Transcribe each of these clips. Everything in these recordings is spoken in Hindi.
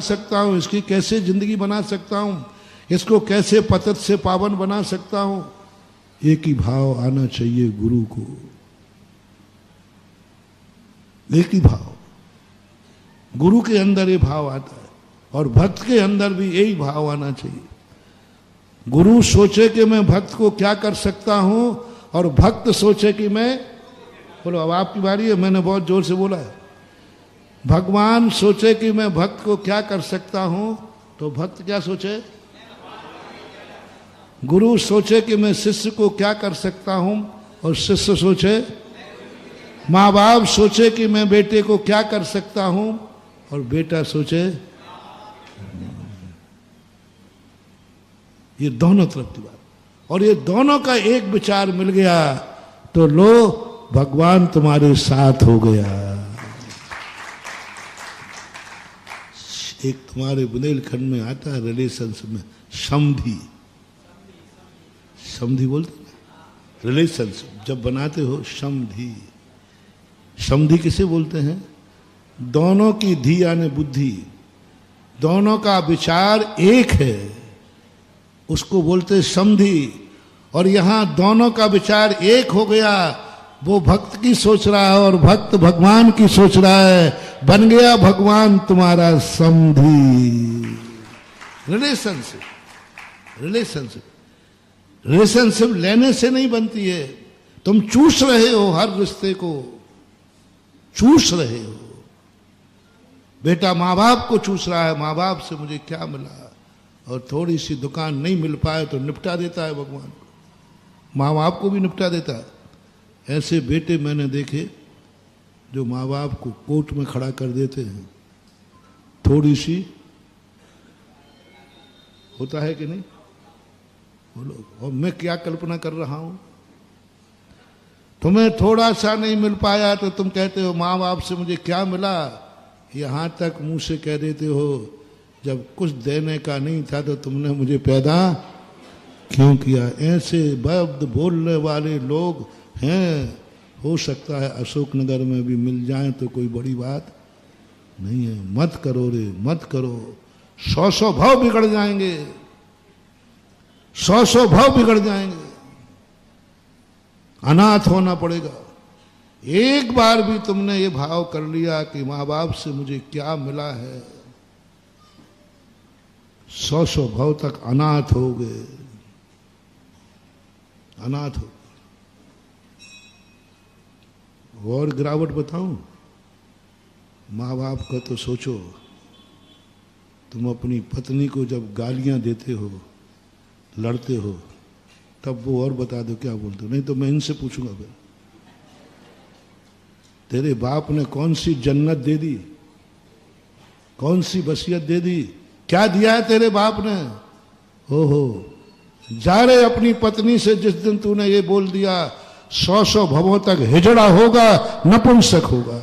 सकता हूं, इसकी कैसे जिंदगी बना सकता हूं, इसको कैसे पतत से पावन बना सकता हूं। एक ही भाव आना चाहिए गुरु को, एक ही भाव। गुरु के अंदर ये भाव आता है और भक्त के अंदर भी यही भाव आना चाहिए। गुरु सोचे कि मैं भक्त को क्या कर सकता हूं और भक्त सोचे कि मैं, बोलो अब आपकी बारी है, मैंने बहुत जोर से बोला है। भगवान सोचे कि मैं भक्त को क्या कर सकता हूं तो भक्त क्या सोचे, गुरु सोचे कि मैं शिष्य को क्या कर सकता हूं और शिष्य सोचे, माँ बाप सोचे कि मैं बेटे को क्या कर सकता हूं और बेटा सोचे। ये दोनों तरफ की बात, और ये दोनों का एक विचार मिल गया तो लो भगवान तुम्हारे साथ हो गया। एक तुम्हारे बुंदेलखंड में आता है रिलेशंस में समधी, समधी बोलते हैं रिलेशनशिप जब बनाते हो, समधी। समधी किसे बोलते हैं, दोनों की धी यानी बुद्धि, दोनों का विचार एक है, उसको बोलते समधी। और यहां दोनों का विचार एक हो गया, वो भक्त की सोच रहा है और भक्त भगवान की सोच रहा है, बन गया भगवान तुम्हारा समधी। रिलेशनशिप, रिलेशनशिप, रिलेशनशिप लेने से नहीं बनती है। तुम चूस रहे हो, हर रिश्ते को चूस रहे हो। बेटा माँ बाप को चूस रहा है, माँ बाप से मुझे क्या मिला, और थोड़ी सी दुकान नहीं मिल पाए तो निपटा देता है भगवान को, माँ बाप को भी निपटा देता है। ऐसे बेटे मैंने देखे जो माँ बाप को कोर्ट में खड़ा कर देते हैं, थोड़ी सी होता है कि नहीं, बोलो। और मैं क्या कल्पना कर रहा हूं, तुम्हें थोड़ा सा नहीं मिल पाया तो तुम कहते हो माँ बाप से मुझे क्या मिला। यहां तक मुंह से कह देते हो जब कुछ देने का नहीं था तो तुमने मुझे पैदा क्यों किया। ऐसे शब्द बोलने वाले लोग हैं, हो सकता है अशोकनगर में भी मिल जाए तो कोई बड़ी बात नहीं है। मत करो रे, मत करो, 100 भाव बिगड़ जाएंगे, 100 भाव बिगड़ जाएंगे, अनाथ होना पड़ेगा। एक बार भी तुमने ये भाव कर लिया कि माँ बाप से मुझे क्या मिला है, 100 भाव तक अनाथ हो गए, अनाथ हो। और गिरावट बताऊं, माँ बाप का तो सोचो, तुम अपनी पत्नी को जब गालियां देते हो, लड़ते हो, तब वो और बता दो क्या बोलते हो, नहीं तो मैं इनसे पूछूंगा फिर तेरे बाप ने कौन सी जन्नत दे दी, कौन सी वसीयत दे दी, क्या दिया है तेरे बाप ने। हो जा रे अपनी पत्नी से, जिस दिन तूने ये बोल दिया 100 भवों तक हिजड़ा होगा, नपुंसक होगा।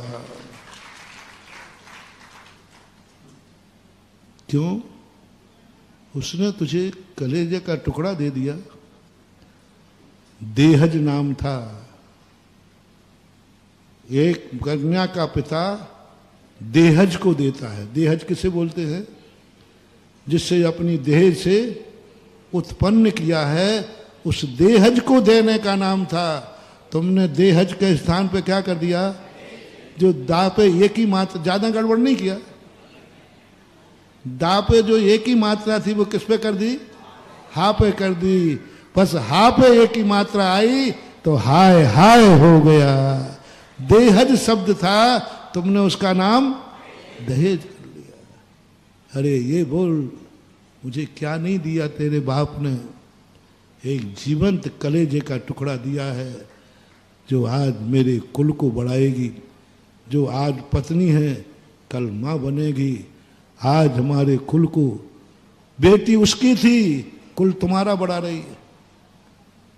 क्यों, उसने तुझे कलेजे का टुकड़ा दे दिया। देहज नाम था, एक कन्या का पिता देहज को देता है। देहज किसे बोलते हैं, जिससे अपनी देह से उत्पन्न किया है, उस देहज को देने का नाम था। तुमने देहज के स्थान पे क्या कर दिया, जो दा पे एक ही मात्रा, ज्यादा गड़बड़ नहीं किया, दा पे जो एक ही मात्रा थी वो किस पे कर दी, हा पे कर दी। बस हा पे एक ही मात्रा आई तो हाय हाय हो गया। देहज शब्द था, तुमने उसका नाम दहेज कर लिया। अरे ये बोल, मुझे क्या नहीं दिया तेरे बाप ने, एक जीवंत कलेजे का टुकड़ा दिया है, जो आज मेरे कुल को बढ़ाएगी, जो आज पत्नी है कल माँ बनेगी। आज हमारे कुल को, बेटी उसकी थी, कुल तुम्हारा बढ़ा रही है,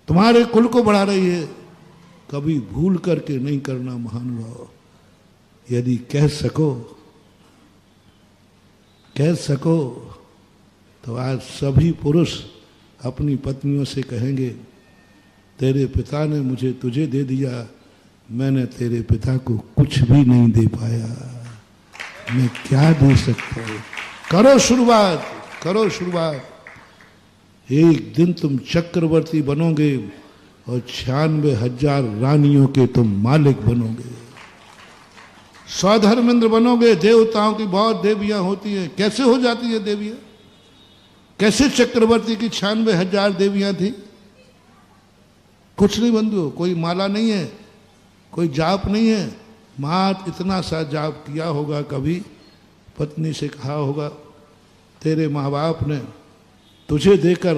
तुम्हारे कुल को बढ़ा रही है। कभी भूल करके नहीं करना महानुभाव। यदि कह सको तो आज सभी पुरुष अपनी पत्नियों से कहेंगे, तेरे पिता ने मुझे तुझे दे दिया, मैंने तेरे पिता को कुछ भी नहीं दे पाया, मैं क्या दे सकता हूँ। करो शुरुआत, करो शुरुआत। एक दिन तुम चक्रवर्ती बनोगे और 96,000 रानियों के तुम मालिक बनोगे। स्वधर्मेंद्र बनोगे। देवताओं की बहुत देवियां होती हैं, कैसे हो जाती है देवियां? कैसे चक्रवर्ती की 96,000 देवियां थी? कुछ नहीं बंधु, कोई माला नहीं है, कोई जाप नहीं है, मात इतना सा जाप किया होगा। कभी पत्नी से कहा होगा, तेरे माँ बाप ने तुझे देकर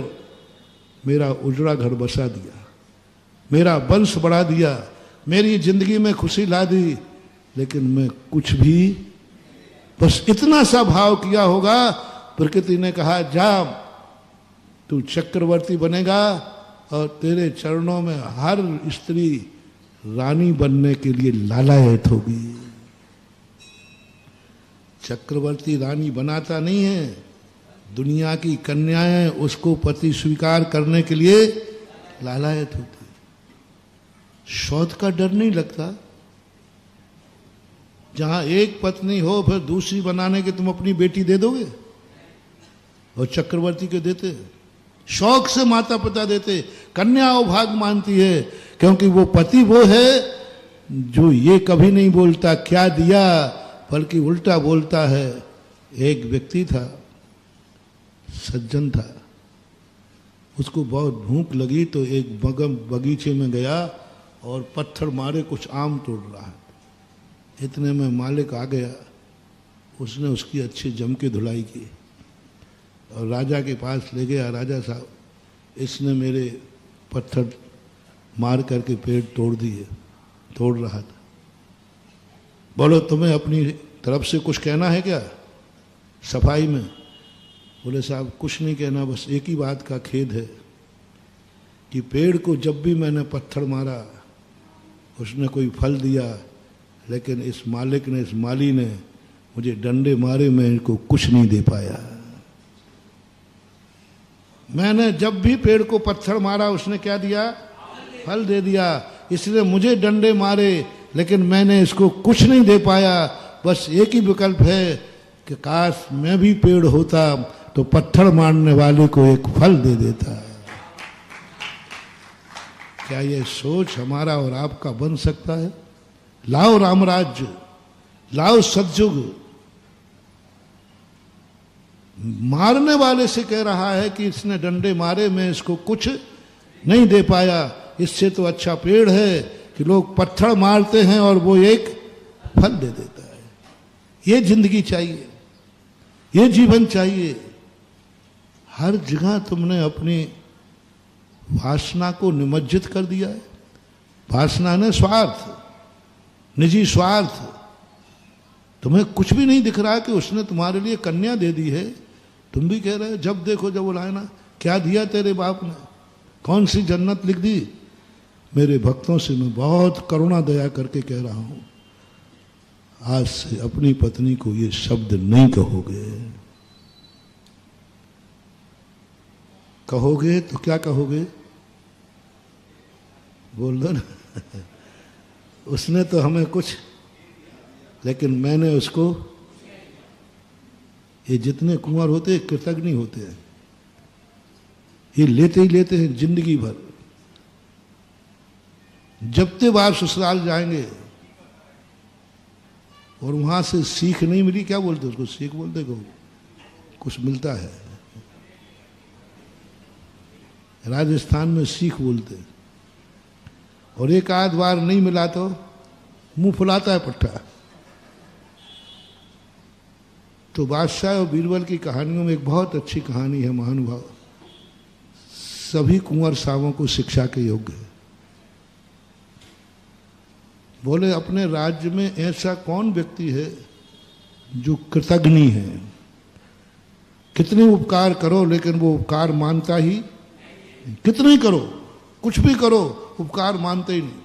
मेरा उजड़ा घर बसा दिया, मेरा वंश बढ़ा दिया, मेरी जिंदगी में खुशी ला दी, लेकिन मैं कुछ भी, बस इतना सा भाव किया होगा। प्रकृति ने कहा, जा तू चक्रवर्ती बनेगा और तेरे चरणों में हर स्त्री रानी बनने के लिए लालायत होगी। चक्रवर्ती रानी बनाता नहीं है, दुनिया की कन्याएं उसको पति स्वीकार करने के लिए लालायत होती। शौच का डर नहीं लगता। जहां एक पत्नी हो फिर दूसरी बनाने के तुम अपनी बेटी दे दोगे? और चक्रवर्ती को देते, शौक से माता पिता देते। कन्या वो भाग मानती है, क्योंकि वो पति वो है जो ये कभी नहीं बोलता क्या दिया, बल्कि उल्टा बोलता है। एक व्यक्ति था, सज्जन था, उसको बहुत भूख लगी तो एक बगीचे में गया और पत्थर मारे कुछ आम तोड़ रहा है। इतने में मालिक आ गया, उसने उसकी अच्छी जम के धुलाई की और राजा के पास ले गया। राजा साहब, इसने मेरे पत्थर मार करके पेड़ तोड़ रहा था, बोलो तुम्हें अपनी तरफ से कुछ कहना है क्या सफाई में? बोले साहब कुछ नहीं कहना, बस एक ही बात का खेद है कि पेड़ को जब भी मैंने पत्थर मारा उसने कोई फल दिया, लेकिन इस मालिक ने, इस माली ने मुझे डंडे मारे, मैं इनको कुछ नहीं दे पाया। मैंने जब भी पेड़ को पत्थर मारा उसने क्या दिया? फल दे दिया। इसलिए मुझे डंडे मारे, लेकिन मैंने इसको कुछ नहीं दे पाया। बस एक ही विकल्प है कि काश मैं भी पेड़ होता तो पत्थर मारने वाले को एक फल दे देता। क्या ये सोच हमारा और आपका बन सकता है? लाओ रामराज्य, लाओ सतयुग। मारने वाले से कह रहा है कि इसने डंडे मारे, मैं इसको कुछ नहीं दे पाया। इससे तो अच्छा पेड़ है कि लोग पत्थर मारते हैं और वो एक फल दे देता है। ये जिंदगी चाहिए, ये जीवन चाहिए। हर जगह तुमने अपनी वासना को निमज्जित कर दिया है। वासना ने स्वार्थ, निजी स्वार्थ। तुम्हें कुछ भी नहीं दिख रहा कि उसने तुम्हारे लिए कन्या दे दी है, तुम भी कह रहे हो जब देखो जब बुलाए ना, क्या दिया तेरे बाप ने, कौन सी जन्नत लिख दी? मेरे भक्तों से मैं बहुत करुणा दया करके कह रहा हूं, आज से अपनी पत्नी को ये शब्द नहीं कहोगे। कहोगे तो क्या कहोगे? बोल दो ना। उसने तो हमें कुछ, लेकिन मैंने उसको। ये जितने कुंवर होते हैं कृतज्ञ होते हैं, ये लेते ही लेते हैं जिंदगी भर। जब ते बार ससुराल जाएंगे और वहां से सीख नहीं मिली, क्या बोलते उसको? सीख बोलते को कुछ मिलता है। राजस्थान में सीख बोलते, और एक आध बार नहीं मिला तो मुंह फुलाता है पट्टा। तो बादशाह और बीरबल की कहानियों में एक बहुत अच्छी कहानी है, महानुभाव। सभी कुंवर सावों को शिक्षा के योग्य है। बोले अपने राज्य में ऐसा कौन व्यक्ति है जो कृतज्ञ है? कितने उपकार करो लेकिन वो उपकार मानता ही, कितने करो, कुछ भी करो, उपकार मानते ही नहीं।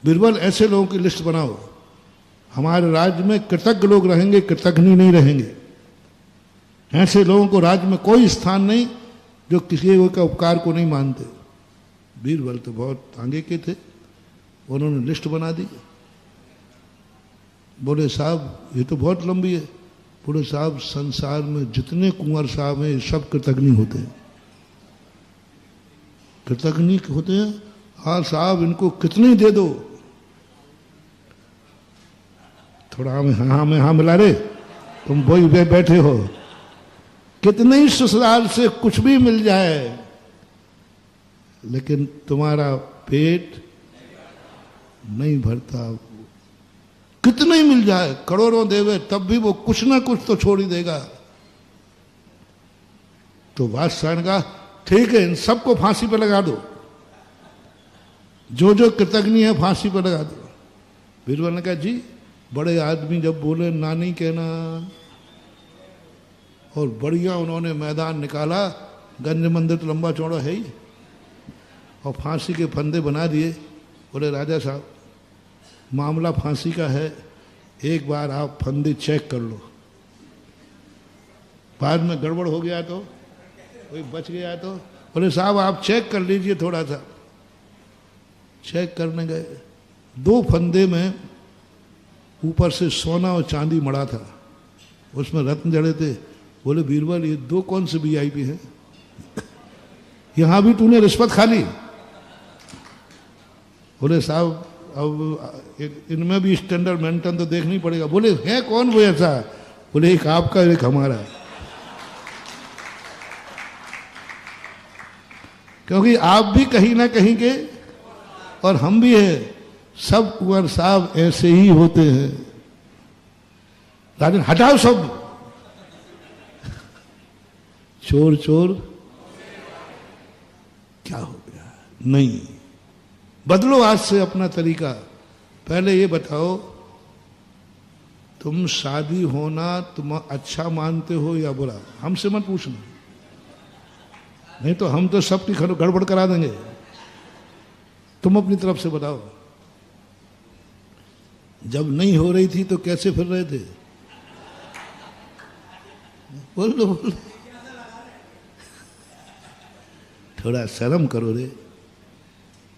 बीरबल ऐसे लोगों की लिस्ट बनाओ, हमारे राज्य में कृतज्ञ लोग रहेंगे, कृतज्ञ नहीं रहेंगे। ऐसे लोगों को राज्य में कोई स्थान नहीं जो किसी के उपकार को नहीं मानते। बीरबल तो बहुत आगे के थे, उन्होंने लिस्ट बना दी। बोले साहब ये तो बहुत लंबी है, पूरे साहब संसार में जितने कुंवर साहब हैं सब कृतज्ञ होते हैं, कृतज्ञ होते हैं। हाँ साहब इनको कितनी दे दो, थोड़ा हमें हाँ मिला रे, तुम वही वे बैठे हो, कितने ही ससुराल से कुछ भी मिल जाए लेकिन तुम्हारा पेट नहीं भरता। कितना ही मिल जाए, करोड़ों देवे, तब भी वो कुछ ना कुछ तो छोड़ ही देगा। तो बादशाह ने कहा ठीक है, इन सबको फांसी पर लगा दो, जो जो कृतज्ञ है फांसी पर लगा दो। बीरबल ने कहा जी बड़े आदमी जब बोले ना नहीं कहना। और बढ़िया उन्होंने मैदान निकाला, गंज मंदिर तो लंबा चौड़ा है ही, और फांसी के फंदे बना दिए। बोले राजा साहब मामला फांसी का है, एक बार आप फंदे चेक कर लो, बाद में गड़बड़ हो गया तो कोई बच गया तो। बोले साहब आप चेक कर लीजिए थोड़ा सा। चेक करने गए, 2 फंदे में ऊपर से सोना और चांदी मड़ा था, उसमें रत्न जड़े थे। बोले बीरबल ये 2 कौन से वीआईपी हैं, यहां भी तूने रिश्वत खा ली। बोले साहब अब इनमें भी स्टैंडर्ड मेंटेन तो देखना ही पड़ेगा। बोले है कौन वो ऐसा? बोले एक आपका एक हमारा, क्योंकि आप भी कहीं ना कहीं के और हम भी हैं, सब कुंवर साहब ऐसे ही होते हैं। राजन हटाओ सब, चोर चोर क्या हो गया, नहीं बदलो आज से अपना तरीका। पहले ये बताओ तुम शादी होना तुम अच्छा मानते हो या बुरा, हमसे मत पूछना, नहीं तो हम तो सबकी गड़बड़ करा देंगे। तुम अपनी तरफ से बताओ, जब नहीं हो रही थी तो कैसे फिर रहे थे? बोल लो बोल लो, थोड़ा शर्म करो रे,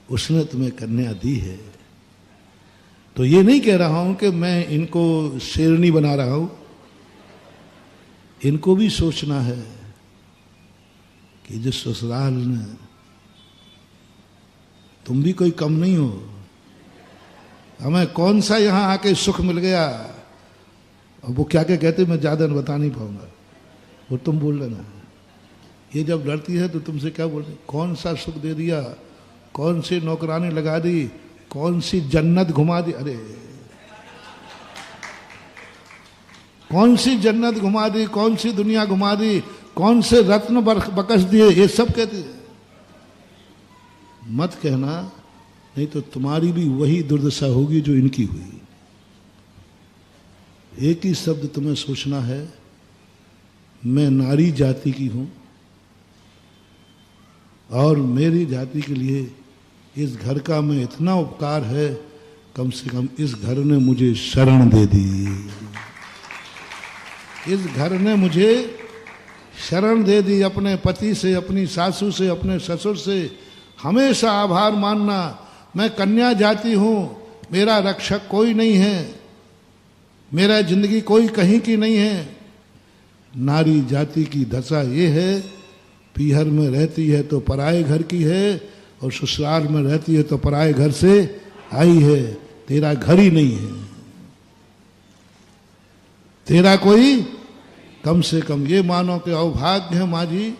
उसने तुम्हें कन्या दी है। तो ये नहीं कह रहा हूं कि मैं इनको शेरनी बना रहा हूं, इनको भी सोचना है कि जिस ससुराल ने, तुम भी कोई कम नहीं हो, हमें कौन सा यहां आके सुख मिल गया। और वो क्या क्या कहते मैं ज्यादा बता नहीं पाऊंगा, वो तुम बोल लेना। ये जब लड़ती है तो तुमसे क्या बोलते, कौन सा सुख दे दिया, कौन सी नौकरानी लगा दी, कौन सी जन्नत घुमा दी, अरे कौन सी जन्नत घुमा दी, कौन सी दुनिया घुमा दी, कौन से रत्न बकस दिए, ये सब कहते हैं। मत कहना, नहीं तो तुम्हारी भी वही दुर्दशा होगी जो इनकी हुई। एक ही शब्द तुम्हें सोचना है, मैं नारी जाति की हूं और मेरी जाति के लिए इस घर का मैं इतना उपकार है, कम से कम इस घर ने मुझे शरण दे दी, इस घर ने मुझे शरण दे दी। अपने पति से, अपनी सासू से, अपने ससुर से हमेशा आभार मानना। मैं कन्या जाति हूं, मेरा रक्षक कोई नहीं है, मेरा जिंदगी कोई कहीं की नहीं है। नारी जाति की दशा ये है, पीहर में रहती है तो पराए घर की है, और ससुराल में रहती है तो पराए घर से आई है, तेरा घर ही नहीं है, तेरा कोई। कम से कम ये मानो कि अवभाग्य है माँ जी,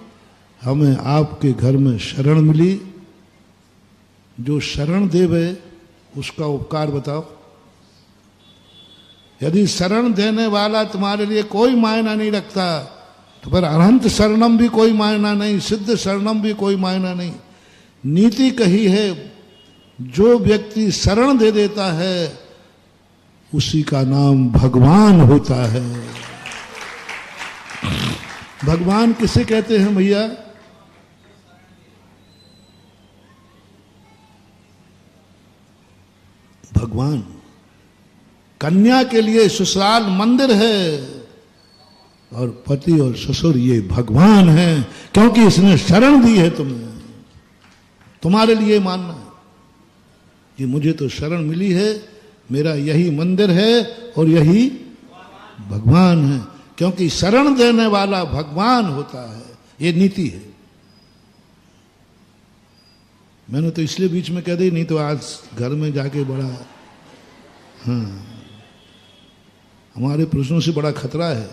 हमें आपके घर में शरण मिली। जो शरण देवे उसका उपकार बताओ। यदि शरण देने वाला तुम्हारे लिए कोई मायना नहीं रखता तो फिर अनंत शरणम भी कोई मायना नहीं, सिद्ध शरणम भी कोई मायना नहीं। नीति कही है, जो व्यक्ति शरण दे देता है उसी का नाम भगवान होता है। भगवान किसे कहते हैं भैया? भगवान कन्या के लिए ससुराल मंदिर है और पति और ससुर ये भगवान है, क्योंकि इसने शरण दी है तुम्हें। तुम्हारे लिए मानना है कि मुझे तो शरण मिली है, मेरा यही मंदिर है और यही भगवान है। क्योंकि शरण देने वाला भगवान होता है। ये नीति है। मैंने तो इसलिए बीच में कह दी, नहीं तो आज घर में जाके बड़ा, हाँ, हमारे प्रश्नों से बड़ा खतरा है।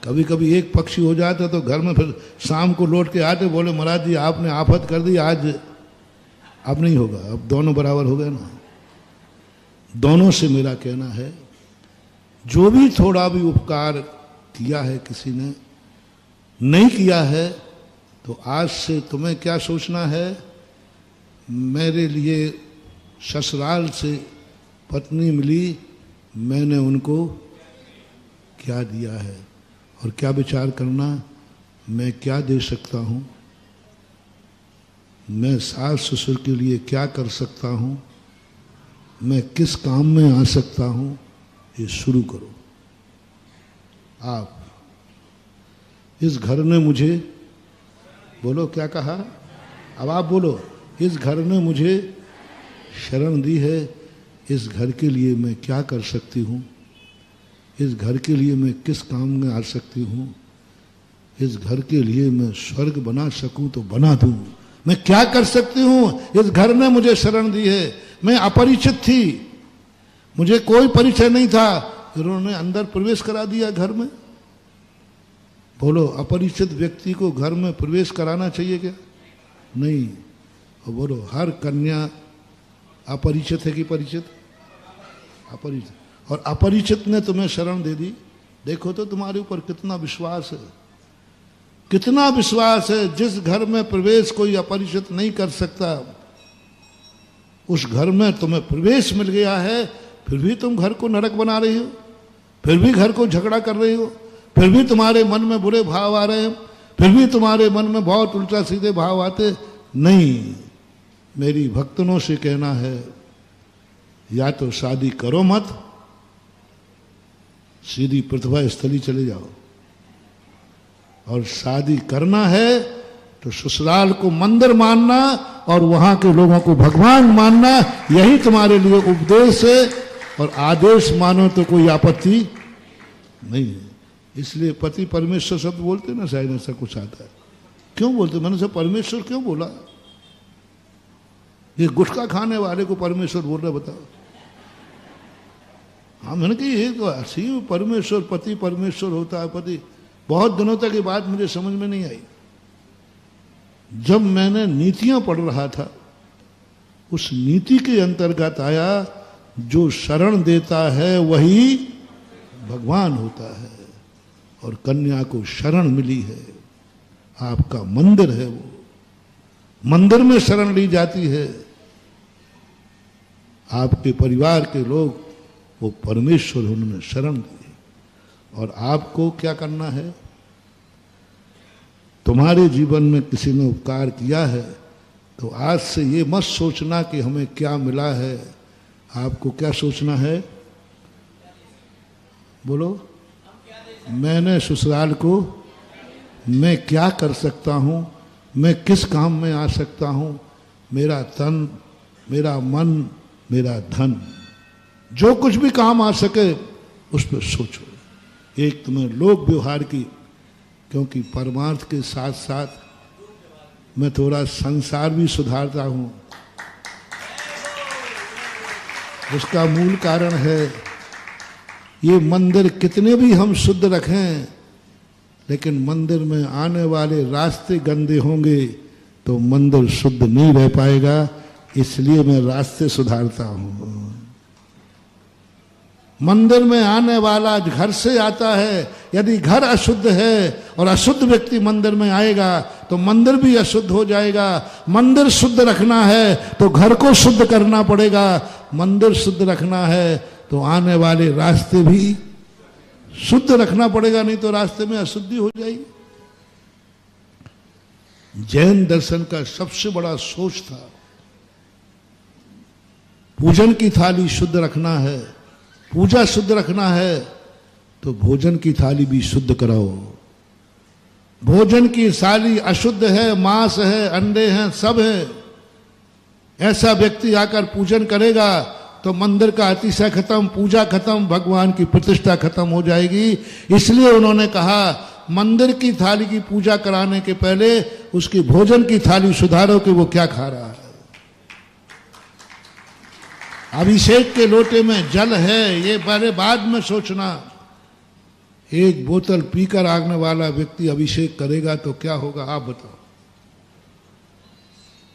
कभी कभी एक पक्षी हो जाता तो घर में फिर शाम को लौट के आते, बोले महाराज जी आपने आफत कर दी, आज अब नहीं होगा, अब दोनों बराबर हो गए ना। दोनों से मेरा कहना है, जो भी थोड़ा भी उपकार किया है किसी ने, नहीं किया है, तो आज से तुम्हें क्या सोचना है, मेरे लिए ससुराल से पत्नी मिली, मैंने उनको क्या दिया है, और क्या विचार करना, मैं क्या दे सकता हूँ, मैं सास ससुर के लिए क्या कर सकता हूँ, मैं किस काम में आ सकता हूँ, ये शुरू करो। आप इस घर ने मुझे, बोलो क्या कहा, अब आप बोलो, इस घर ने मुझे शरण दी है, इस घर के लिए मैं क्या कर सकती हूँ, इस घर के लिए मैं किस काम में आ सकती हूँ, इस घर के लिए मैं स्वर्ग बना सकूं तो बना दूं, मैं क्या कर सकती हूँ, इस घर ने मुझे शरण दी है। मैं अपरिचित थी, मुझे कोई परिचय नहीं था, इन्होंने अंदर प्रवेश करा दिया घर में। बोलो, अपरिचित व्यक्ति को घर में प्रवेश कराना चाहिए क्या? नहीं। और बोलो, हर कन्या अपरिचित है कि परिचित? अपरिचित। और अपरिचित ने तुम्हें शरण दे दी, देखो तो तुम्हारे ऊपर कितना विश्वास है, कितना विश्वास है। जिस घर में प्रवेश कोई अपरिचित नहीं कर सकता, उस घर में तुम्हें प्रवेश मिल गया है, फिर भी तुम घर को नरक बना रही हो, फिर भी घर को झगड़ा कर रही हो, फिर भी तुम्हारे मन में बुरे भाव आ रहे हैं, फिर भी तुम्हारे मन में बहुत उल्टा सीधे भाव आते। नहीं, मेरी भक्तनों से कहना है, या तो शादी करो मत, सीधी प्रतिभा स्थली चले जाओ, और शादी करना है तो ससुराल को मंदिर मानना और वहां के लोगों को भगवान मानना, यही तुम्हारे लिए उपदेश है। और आदेश मानो तो कोई आपत्ति नहीं है। इसलिए पति परमेश्वर शब्द बोलते ना, शायद ऐसा कुछ आता है। क्यों बोलते? मैंने सब परमेश्वर क्यों बोला? ये गुटखा खाने वाले को परमेश्वर बोल रहा, बताओ। हाँ, मैंने कही ये तो ऐसी परमेश्वर, पति परमेश्वर होता है, पति। बहुत दिनों तक ये बात मुझे समझ में नहीं आई। जब मैंने नीतियां पढ़ रहा था, उस नीति के अंतर्गत आया, जो शरण देता है वही भगवान होता है, और कन्या को शरण मिली है, आपका मंदिर है, वो मंदिर में शरण ली जाती है। आपके परिवार के लोग, वो परमेश्वर उन्होंने शरण दी। और आपको क्या करना है? तुम्हारे जीवन में किसी ने उपकार किया है, तो आज से ये मत सोचना कि हमें क्या मिला है। आपको क्या सोचना है? बोलो, मैंने ससुराल को मैं क्या कर सकता हूँ, मैं किस काम में आ सकता हूँ, मेरा तन, मेरा मन, मेरा धन, जो कुछ भी काम आ सके उस पर सोचो। एक तुम्हें लोक व्यवहार की, क्योंकि परमार्थ के साथ साथ मैं थोड़ा संसार भी सुधारता हूं। उसका मूल कारण है, ये मंदिर कितने भी हम शुद्ध रखें, लेकिन मंदिर में आने वाले रास्ते गंदे होंगे तो मंदिर शुद्ध नहीं रह पाएगा। इसलिए मैं रास्ते सुधारता हूं। मंदिर में आने वाला घर से आता है, यदि घर अशुद्ध है और अशुद्ध व्यक्ति मंदिर में आएगा तो मंदिर भी अशुद्ध हो जाएगा। मंदिर शुद्ध रखना है तो घर को शुद्ध करना पड़ेगा, मंदिर शुद्ध रखना है तो आने वाले रास्ते भी शुद्ध रखना पड़ेगा, नहीं तो रास्ते में अशुद्धि हो जाएगी। जैन दर्शन का सबसे बड़ा सोच था, पूजन की थाली शुद्ध रखना है, पूजा शुद्ध रखना है तो भोजन की थाली भी शुद्ध कराओ। भोजन की थाली अशुद्ध है, मांस है, अंडे हैं, सब है, ऐसा व्यक्ति आकर पूजन करेगा तो मंदिर का अतिशय खत्म, पूजा खत्म, भगवान की प्रतिष्ठा खत्म हो जाएगी। इसलिए उन्होंने कहा मंदिर की थाली की पूजा कराने के पहले उसकी भोजन की थाली सुधारो कि वो क्या खा रहा है। अभिषेक के लोटे में जल है, ये पहले बाद में सोचना। एक बोतल पीकर आगने वाला व्यक्ति अभिषेक करेगा तो क्या होगा, आप बताओ।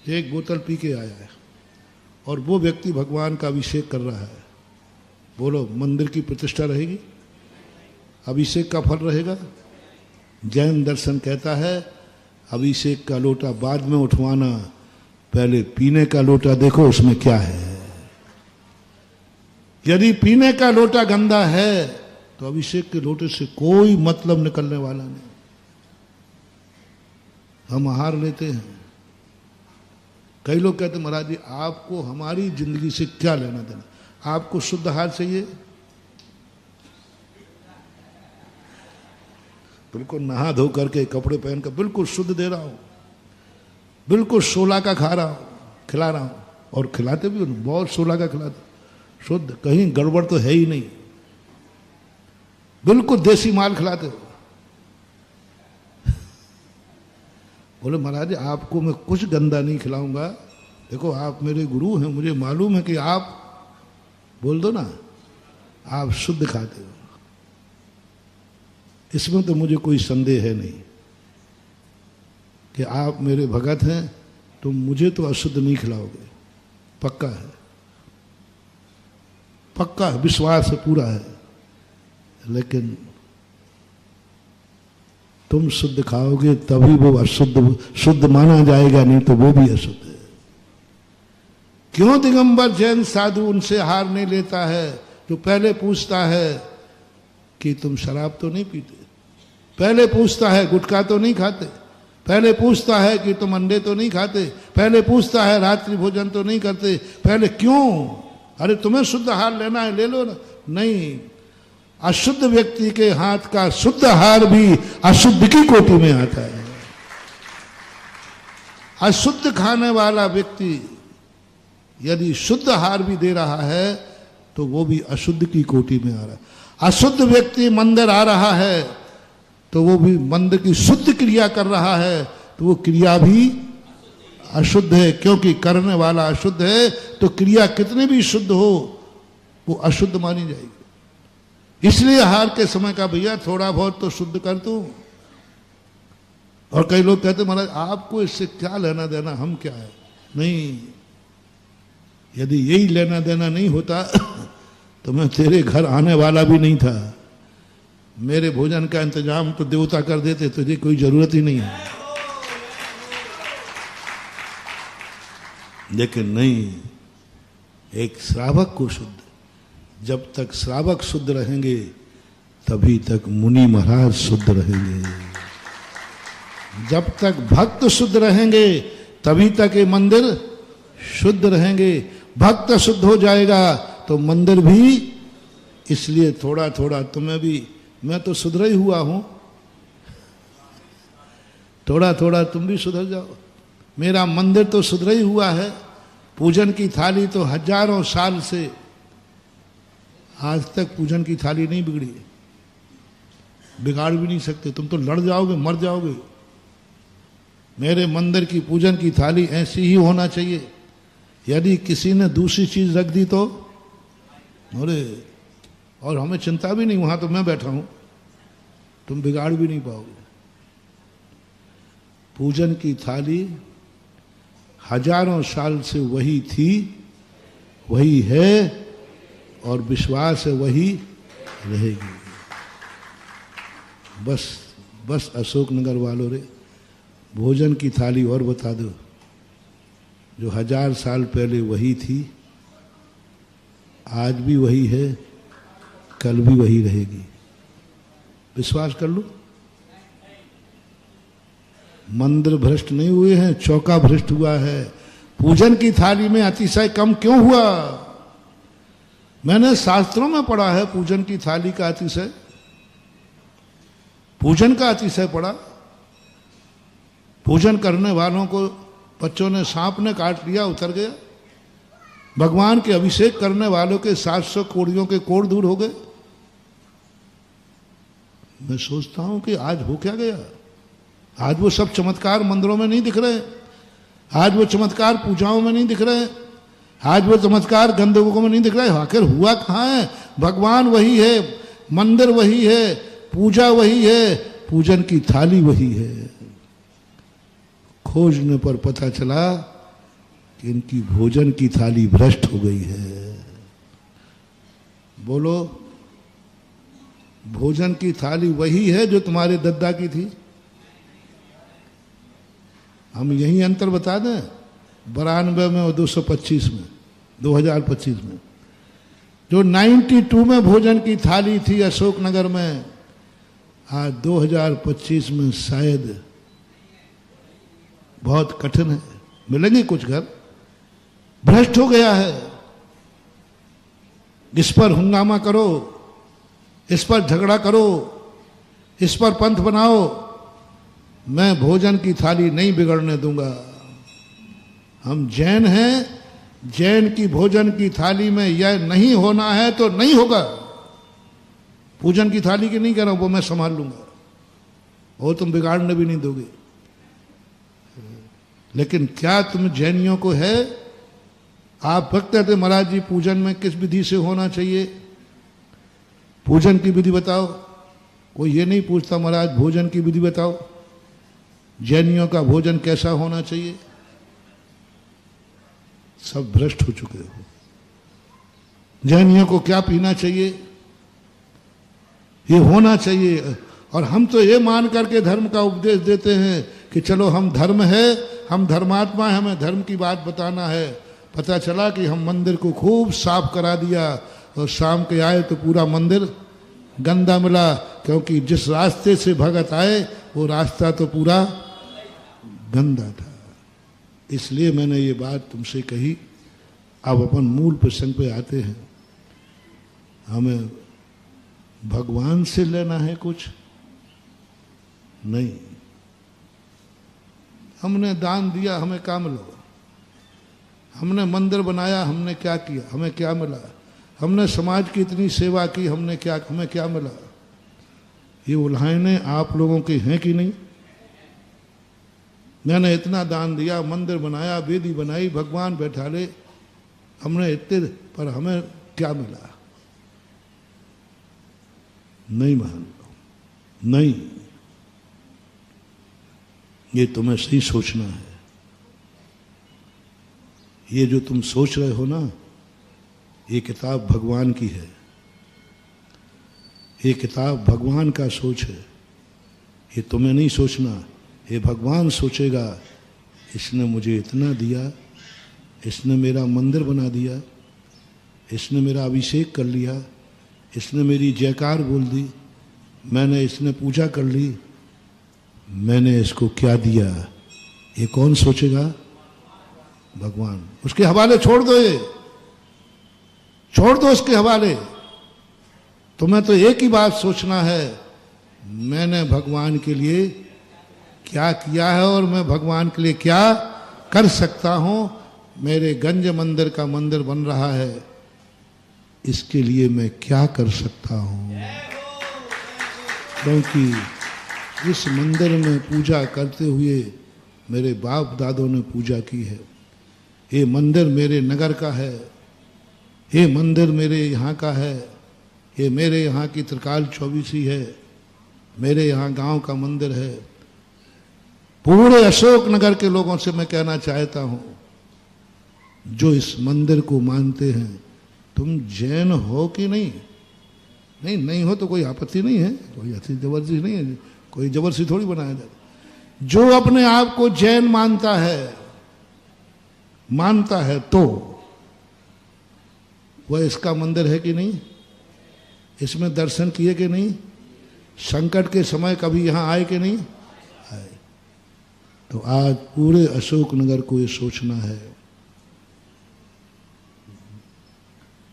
एक बोतल पी के आया है और वो व्यक्ति भगवान का अभिषेक कर रहा है, बोलो मंदिर की प्रतिष्ठा रहेगी? अभिषेक का फल रहेगा? जैन दर्शन कहता है अभिषेक का लोटा बाद में उठवाना, पहले पीने का लोटा देखो उसमें क्या है। यदि पीने का लोटा गंदा है तो अभिषेक के लोटे से कोई मतलब निकलने वाला नहीं। हम आहार लेते हैं, कई लोग कहते महाराज जी आपको हमारी जिंदगी से क्या लेना देना, आपको शुद्ध आहार चाहिए? बिल्कुल नहा धो करके कपड़े पहन कर बिल्कुल शुद्ध दे रहा हूं, बिल्कुल 16 का खा रहा हूं, खिला रहा हूं, और खिलाते भी बहुत 16 का खिलाते, शुद्ध, कहीं गड़बड़ तो है ही नहीं, बिल्कुल देसी माल खिलाते हो। बोले महाराज आपको मैं कुछ गंदा नहीं खिलाऊंगा, देखो आप मेरे गुरु हैं, मुझे मालूम है कि आप, बोल दो ना, आप शुद्ध खाते हो, इसमें तो मुझे कोई संदेह है नहीं कि आप मेरे भगत हैं, तो मुझे तो अशुद्ध नहीं खिलाओगे, पक्का है, पक्का है, विश्वास है, पूरा है। लेकिन तुम शुद्ध खाओगे तभी वो अशुद्ध शुद्ध माना जाएगा, नहीं तो वो भी अशुद्ध है। क्यों दिगंबर जैन साधु उनसे हार नहीं लेता है? जो पहले पूछता है कि तुम शराब तो नहीं पीते, पहले पूछता है गुटखा तो नहीं खाते, पहले पूछता है कि तुम अंडे तो नहीं खाते, पहले पूछता है रात्रि भोजन तो नहीं करते, पहले क्यों? अरे तुम्हें शुद्ध आहार लेना है ले लो ना। नहीं, अशुद्ध व्यक्ति के हाथ का शुद्ध आहार भी अशुद्ध की कोटि में आता है। अशुद्ध खाने वाला व्यक्ति यदि शुद्ध आहार भी दे रहा है तो वो भी अशुद्ध की कोटि में आ रहा है। अशुद्ध व्यक्ति मंदिर आ रहा है तो वो भी मंदिर की शुद्ध क्रिया कर रहा है, तो वो क्रिया भी अशुद्ध है, क्योंकि करने वाला अशुद्ध है, तो क्रिया कितनी भी शुद्ध हो वो अशुद्ध मानी जाएगी। इसलिए आहार के समय का भैया थोड़ा बहुत तो शुद्ध कर दूं। और कई लोग कहते महाराज आपको इससे क्या लेना देना, हम क्या है? नहीं, यदि यही लेना देना नहीं होता तो मैं तेरे घर आने वाला भी नहीं था। मेरे भोजन का इंतजाम तो देवता कर देते, तुझे कोई जरूरत ही नहीं है। लेकिन नहीं, एक श्रावक को शुद्ध, जब तक श्रावक शुद्ध रहेंगे तभी तक मुनि महाराज शुद्ध रहेंगे, जब तक भक्त शुद्ध रहेंगे तभी तक ये मंदिर शुद्ध रहेंगे। भक्त शुद्ध हो जाएगा तो मंदिर भी। इसलिए थोड़ा थोड़ा तुम्हें भी, मैं तो सुधरा ही हुआ हूं, थोड़ा थोड़ा तुम भी सुधर जाओ। मेरा मंदिर तो सुधरा ही हुआ है, पूजन की थाली तो हजारों साल से आज तक पूजन की थाली नहीं बिगड़ी, बिगाड़ भी नहीं सकते, तुम तो लड़ जाओगे, मर जाओगे। मेरे मंदिर की पूजन की थाली ऐसी ही होना चाहिए। यदि किसी ने दूसरी चीज रख दी तो अरे, और हमें चिंता भी नहीं, वहां तो मैं बैठा हूं, तुम बिगाड़ भी नहीं पाओगे। पूजन की थाली हजारों साल से वही थी, वही है, और विश्वास है वही रहेगी। बस अशोकनगर वालों रे, भोजन की थाली और बता दो, जो 1000 साल पहले वही थी, आज भी वही है, कल भी वही रहेगी। विश्वास कर लो। मंदिर भ्रष्ट नहीं हुए हैं, चौका भ्रष्ट हुआ है। पूजन की थाली में अतिशय कम क्यों हुआ? मैंने शास्त्रों में पढ़ा है पूजन की थाली का अतिशय, पूजन का अतिशय पढ़ा। पूजन करने वालों को बच्चों ने, सांप ने काट लिया, उतर गया, भगवान के अभिषेक करने वालों के 700 कोड़ियों के कोड़ दूर हो गए। मैं सोचता हूं कि आज हो क्या गया। आज वो सब चमत्कार मंदिरों में नहीं दिख रहे, आज वो चमत्कार पूजाओं में नहीं दिख रहे, आज वो चमत्कार गंधर्वों में नहीं दिख रहे। आखिर हुआ कहाँ है? भगवान वही है, मंदिर वही है, पूजा वही है, पूजन की थाली वही है। खोजने पर पता चला कि इनकी भोजन की थाली भ्रष्ट हो गई है। बोलो, भोजन की थाली वही है जो तुम्हारे दद्दा की थी? हम यही अंतर बता दें, 92 में और 225 में, 2025 में। जो 92 में भोजन की थाली थी अशोकनगर में, आज 2025 में शायद बहुत कठिन है, मिलेंगे कुछ घर। भ्रष्ट हो गया है। इस पर हंगामा करो, इस पर झगड़ा करो, इस पर पंथ बनाओ, मैं भोजन की थाली नहीं बिगड़ने दूंगा। हम जैन हैं, जैन की भोजन की थाली में यह नहीं होना है तो नहीं होगा। पूजन की थाली की नहीं कह रहा हूं, वो मैं संभाल लूंगा, वो तुम बिगाड़ने भी नहीं दोगे। लेकिन क्या तुम जैनियों को है? आप भक्त थे महाराज जी, पूजन में किस विधि से होना चाहिए? पूजन की विधि बताओ। कोई ये नहीं पूछता महाराज भोजन की विधि बताओ, जैनियों का भोजन कैसा होना चाहिए। सब भ्रष्ट हो चुके हो। जैनियों को क्या पीना चाहिए, ये होना चाहिए। और हम तो ये मान करके धर्म का उपदेश देते हैं कि चलो हम धर्म है, हम धर्मात्मा है, हमें धर्म की बात बताना है। पता चला कि हम मंदिर को खूब साफ करा दिया और शाम के आए तो पूरा मंदिर गंदा मिला, क्योंकि जिस रास्ते से भगत आए वो रास्ता तो पूरा गंदा था। इसलिए मैंने ये बात तुमसे कही। अब अपन मूल प्रसंग पे आते हैं। हमें भगवान से लेना है कुछ नहीं। हमने दान दिया, हमें क्या मिला? हमने मंदिर बनाया, हमने क्या किया? हमें क्या मिला? हमने समाज की इतनी सेवा की, हमें क्या मिला? ये उल्हाने आप लोगों के हैं कि नहीं? मैंने इतना दान दिया, मंदिर बनाया, वेदी बनाई, भगवान बैठा ले, हमने इतने, पर हमें क्या मिला? नहीं मान लो, नहीं। ये तुम्हें सही सोचना है। ये जो तुम सोच रहे हो ना, ये किताब भगवान की है। ये किताब भगवान का सोच है। ये तुम्हें नहीं सोचना, ये भगवान सोचेगा। इसने मुझे इतना दिया, इसने मेरा मंदिर बना दिया, इसने मेरा अभिषेक कर लिया, इसने मेरी जयकार बोल दी, मैंने इसने पूजा कर ली, मैंने इसको क्या दिया? ये कौन सोचेगा? भगवान। उसके हवाले छोड़ दो, ये छोड़ दो उसके हवाले। तुम्हें तो एक ही बात सोचना है, मैंने भगवान के लिए क्या किया है और मैं भगवान के लिए क्या कर सकता हूं। मेरे गंज मंदिर का मंदिर बन रहा है, इसके लिए मैं क्या कर सकता हूं। क्योंकि इस मंदिर में पूजा करते हुए मेरे बाप दादों ने पूजा की है। ये मंदिर मेरे नगर का है, ये मंदिर मेरे यहाँ का है, ये मेरे यहाँ की त्रिकाल चौबीसी है, मेरे यहाँ गांव का मंदिर है। पूरे अशोक नगर के लोगों से मैं कहना चाहता हूँ, जो इस मंदिर को मानते हैं, तुम जैन हो कि नहीं? नहीं हो तो कोई आपत्ति नहीं है, कोई ऐसी जबरदस्ती नहीं है, कोई जबरदस्ती थोड़ी बनाया जाता। जो अपने आप को जैन मानता है तो वह इसका मंदिर है कि नहीं? इसमें दर्शन किए कि नहीं? संकट के समय कभी यहां आए कि नहीं आए? तो आज पूरे अशोक नगर को ये सोचना है,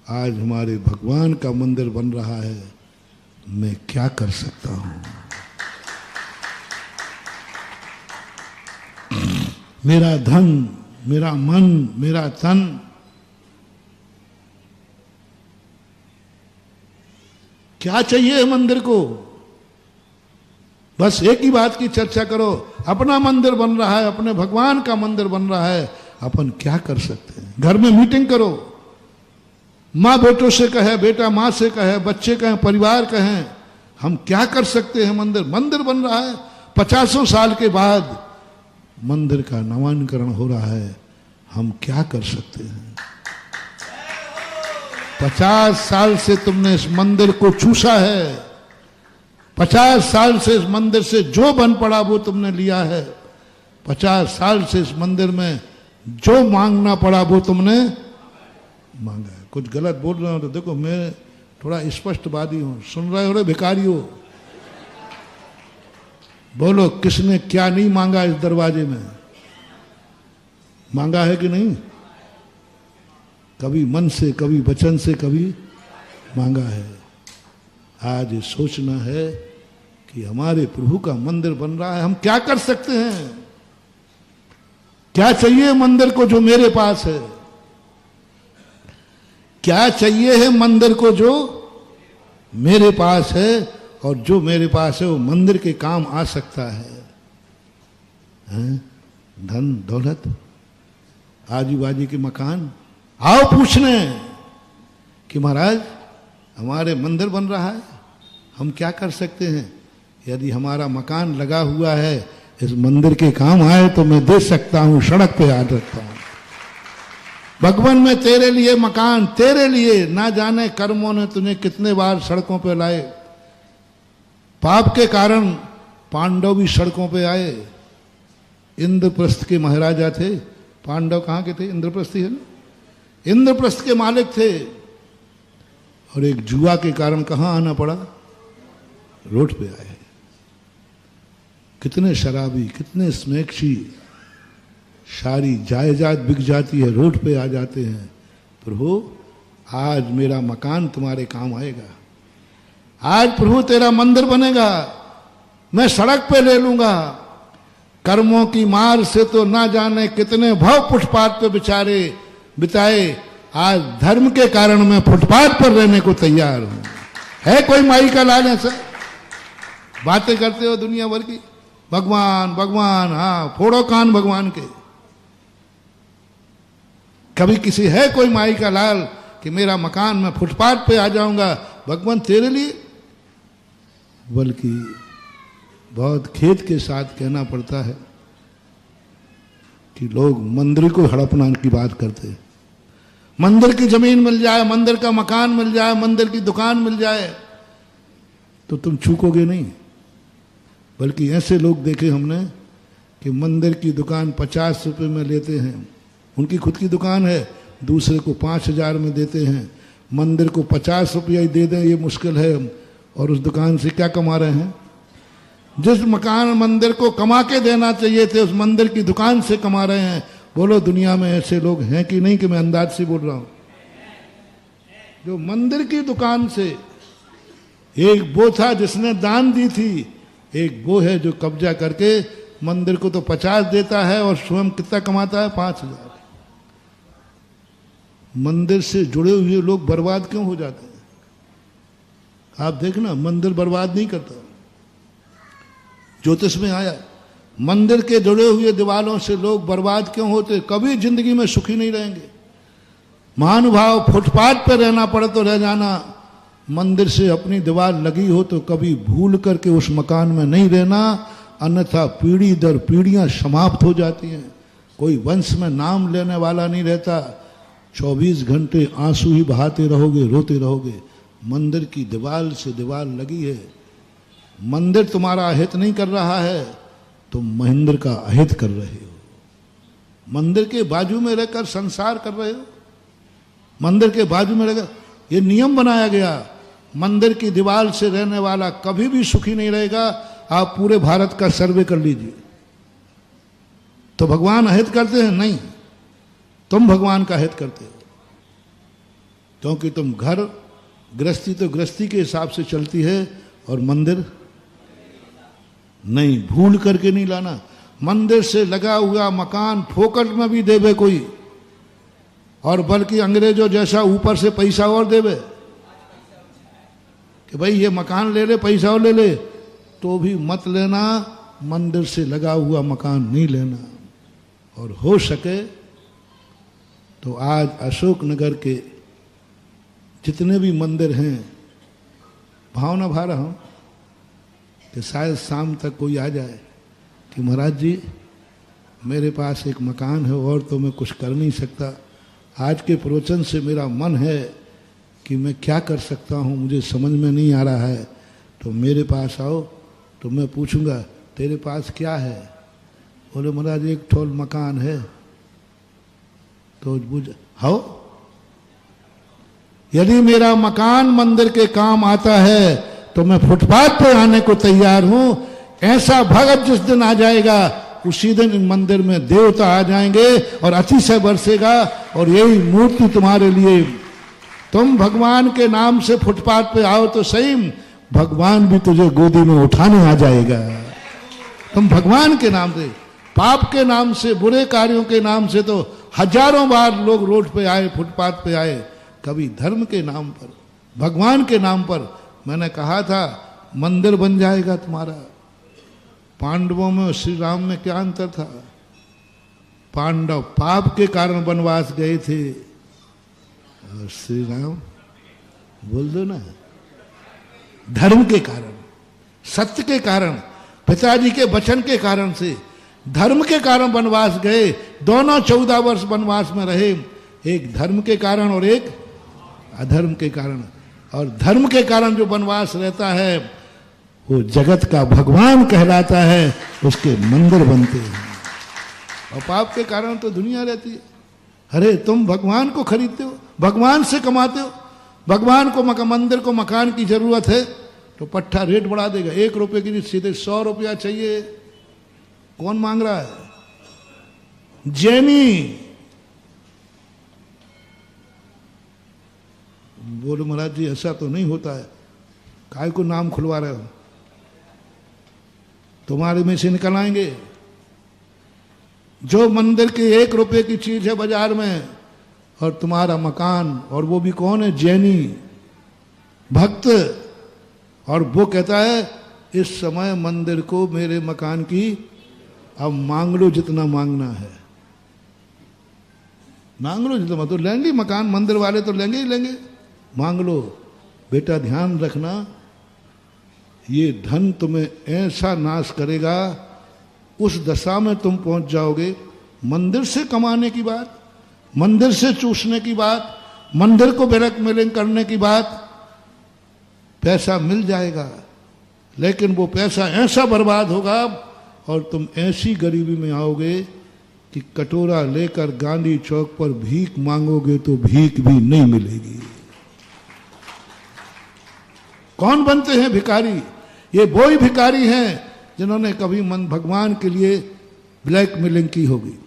आज हमारे भगवान का मंदिर बन रहा है, मैं क्या कर सकता हूं। मेरा धन, मेरा मन, मेरा तन, क्या चाहिए है मंदिर को? बस एक ही बात की चर्चा करो, अपना मंदिर बन रहा है, अपने भगवान का मंदिर बन रहा है, अपन क्या कर सकते हैं? घर में मीटिंग करो, माँ बेटों से कहे, बेटा माँ से कहे, बच्चे कहें, परिवार कहें, हम क्या कर सकते हैं? मंदिर बन रहा है, 50 साल के बाद मंदिर का नवीनीकरण हो रहा है, हम क्या कर सकते हैं? 50 साल से तुमने इस मंदिर को चूसा है, 50 साल से इस मंदिर से जो बन पड़ा वो तुमने लिया है, 50 साल से इस मंदिर में जो मांगना पड़ा वो तुमने मांगा है। कुछ गलत बोल रहे हो तो देखो, मैं थोड़ा स्पष्टवादी हूं, सुन रहे हो रे भिखारियों? बोलो किसने क्या नहीं मांगा इस दरवाजे में? मांगा है कि नहीं? कभी मन से, कभी वचन से, कभी मांगा है। आज सोचना है कि हमारे प्रभु का मंदिर बन रहा है, हम क्या कर सकते हैं? क्या चाहिए मंदिर को जो मेरे पास है? क्या चाहिए है मंदिर को जो मेरे पास है? और जो मेरे पास है वो मंदिर के काम आ सकता है। धन दौलत, आजू बाजू के मकान, आओ पूछने कि महाराज हमारे मंदिर बन रहा है, हम क्या कर सकते हैं? यदि हमारा मकान लगा हुआ है, इस मंदिर के काम आए तो मैं दे सकता हूं, सड़क पे आ सकता हूं। भगवान में तेरे लिए मकान, तेरे लिए, ना जाने कर्मों ने तुझे कितने बार सड़कों पे लाए। पाप के कारण पांडव भी सड़कों पे आए। इंद्रप्रस्थ के महाराजा थे, पांडव कहाँ के थे? इंद्रप्रस्थ है ना, इंद्रप्रस्थ के मालिक थे। और एक जुआ के कारण कहाँ आना पड़ा? रोड पे आए। कितने शराबी, कितने स्नेक्षी, सारी जायदाद बिक जाती है, रोड पे आ जाते हैं। प्रभु आज मेरा मकान तुम्हारे काम आएगा, आज प्रभु तेरा मंदिर बनेगा, मैं सड़क पे ले लूंगा। कर्मों की मार से तो ना जाने कितने भव फुटपाथ पे बेचारे बिताए, आज धर्म के कारण मैं फुटपाथ पर रहने को तैयार हूं। है कोई माई का लाल ऐसा? बातें करते हो दुनिया भर की, भगवान भगवान, हाँ फोड़ो कान भगवान के। कभी किसी है कोई माई का लाल कि मेरा मकान मैं फुटपाथ पे आ जाऊंगा भगवान तेरे लिए? बल्कि बहुत खेद के साथ कहना पड़ता है कि लोग मंदिर को हड़पना की बात करते हैं। मंदिर की जमीन मिल जाए, मंदिर का मकान मिल जाए, मंदिर की दुकान मिल जाए तो तुम चूकोगे नहीं। बल्कि ऐसे लोग देखे हमने कि मंदिर की दुकान 50 रुपए में लेते हैं, उनकी खुद की दुकान है, दूसरे को 5000 में देते हैं। मंदिर को 50 रुपया ही दे दें ये मुश्किल है, और उस दुकान से क्या कमा रहे हैं? जिस मकान मंदिर को कमा के देना चाहिए थे, उस मंदिर की दुकान से कमा रहे हैं। बोलो दुनिया में ऐसे लोग हैं कि नहीं? कि मैं अंदाज से बोल रहा हूं। जो मंदिर की दुकान से, एक वो था जिसने दान दी थी, एक वो है जो कब्जा करके मंदिर को तो 50 देता है और स्वयं कितना कमाता है? 5000। मंदिर से जुड़े हुए लोग बर्बाद क्यों हो जाते हैं? आप देखना, मंदिर बर्बाद नहीं करता। ज्योतिष में आया, मंदिर के जुड़े हुए दीवारों से लोग बर्बाद क्यों होते? कभी जिंदगी में सुखी नहीं रहेंगे। महानुभाव, फुटपाथ पर रहना पड़े तो रह जाना, मंदिर से अपनी दीवार लगी हो तो कभी भूल करके उस मकान में नहीं रहना, अन्यथा पीढ़ी दर पीढ़ियां समाप्त हो जाती हैं। कोई वंश में नाम लेने वाला नहीं रहता। 24 घंटे आंसू ही बहाते रहोगे, रोते रहोगे। मंदिर की दीवार से दीवार लगी है, मंदिर तुम्हारा अहित नहीं कर रहा है, तुम महेंद्र का अहित कर रहे हो। मंदिर के बाजू में रहकर संसार कर रहे हो। मंदिर के बाजू में रहकर, ये नियम बनाया गया, मंदिर की दीवार से रहने वाला कभी भी सुखी नहीं रहेगा। आप पूरे भारत का सर्वे कर लीजिए। तो भगवान अहित करते हैं? नहीं, तुम भगवान का हित करते हो, क्योंकि तुम घर गृहस्थी तो गृहस्थी के हिसाब से चलती है, और मंदिर नहीं, भूल करके नहीं लाना। मंदिर से लगा हुआ मकान फोकट में भी देवे कोई, और बल्कि अंग्रेजों जैसा ऊपर से पैसा और देवे कि भाई ये मकान ले ले, पैसा और ले ले, तो भी मत लेना, मंदिर से लगा हुआ मकान नहीं लेना। और हो सके तो आज अशोक नगर के जितने भी मंदिर हैं, भावना भा रहा हूँ कि शायद शाम तक कोई आ जाए कि महाराज जी मेरे पास एक मकान है और तो मैं कुछ कर नहीं सकता, आज के प्रवचन से मेरा मन है कि मैं क्या कर सकता हूँ, मुझे समझ में नहीं आ रहा है, तो मेरे पास आओ, तो मैं पूछूंगा तेरे पास क्या है? बोले महाराज एक ठोल मकान है। तो बुझ हो, यदि मेरा मकान मंदिर के काम आता है तो मैं फुटपाथ पे आने को तैयार हूं। ऐसा भगत जिस दिन आ जाएगा उसी दिन इन मंदिर में देवता आ जाएंगे और अतिशय बरसेगा और यही मूर्ति तुम्हारे लिए। तुम भगवान के नाम से फुटपाथ पे आओ तो सही, भगवान भी तुझे गोदी में उठाने आ जाएगा। तुम भगवान के नाम से, पाप के नाम से, बुरे कार्यों के नाम से तो हजारों बार लोग रोड पे आए, फुटपाथ पे आए, कभी धर्म के नाम पर, भगवान के नाम पर। मैंने कहा था मंदिर बन जाएगा तुम्हारा। पांडवों में और श्री राम में क्या अंतर था? पांडव पाप के कारण वनवास गए थे और श्री राम बोल दो ना धर्म के कारण, सत्य के कारण, पिताजी के वचन के कारण से, धर्म के कारण वनवास गए। दोनों 14 वर्ष वनवास में रहे, एक धर्म के कारण और एक अधर्म के कारण। और धर्म के कारण जो वनवास रहता है वो जगत का भगवान कहलाता है, उसके मंदिर बनते हैं। और पाप के कारण तो दुनिया रहती है। अरे तुम भगवान को खरीदते हो, भगवान से कमाते हो, भगवान को मंदिर को मकान की जरूरत है तो पट्टा रेट बढ़ा देगा, 1 रुपए की सीधे 100 रुपया चाहिए। कौन मांग रहा है? जैनी। बोलो महाराज जी ऐसा तो नहीं होता है, काय को नाम खुलवा रहे हो? तुम्हारे में से निकल आएंगे। जो मंदिर के 1 रुपए की चीज है बाजार में और तुम्हारा मकान, और वो भी कौन है? जैनी भक्त। और वो कहता है इस समय मंदिर को, मेरे मकान की, अब मांग लो जितना मांगना है, मांग लो जितना, तो लेंगे मकान, मंदिर वाले तो लेंगे ही लेंगे, मांग लो। बेटा ध्यान रखना, ये धन तुम्हें ऐसा नाश करेगा, उस दशा में तुम पहुंच जाओगे। मंदिर से कमाने की बात, मंदिर से चूसने की बात, मंदिर को ब्लैकमेलिंग करने की बात, पैसा मिल जाएगा लेकिन वो पैसा ऐसा बर्बाद होगा और तुम ऐसी गरीबी में आओगे कि कटोरा लेकर गांधी चौक पर भीख मांगोगे तो भीख भी नहीं मिलेगी। कौन बनते हैं भिखारी? ये वो ही भिखारी हैं जिन्होंने कभी भगवान के लिए ब्लैकमेलिंग की होगी।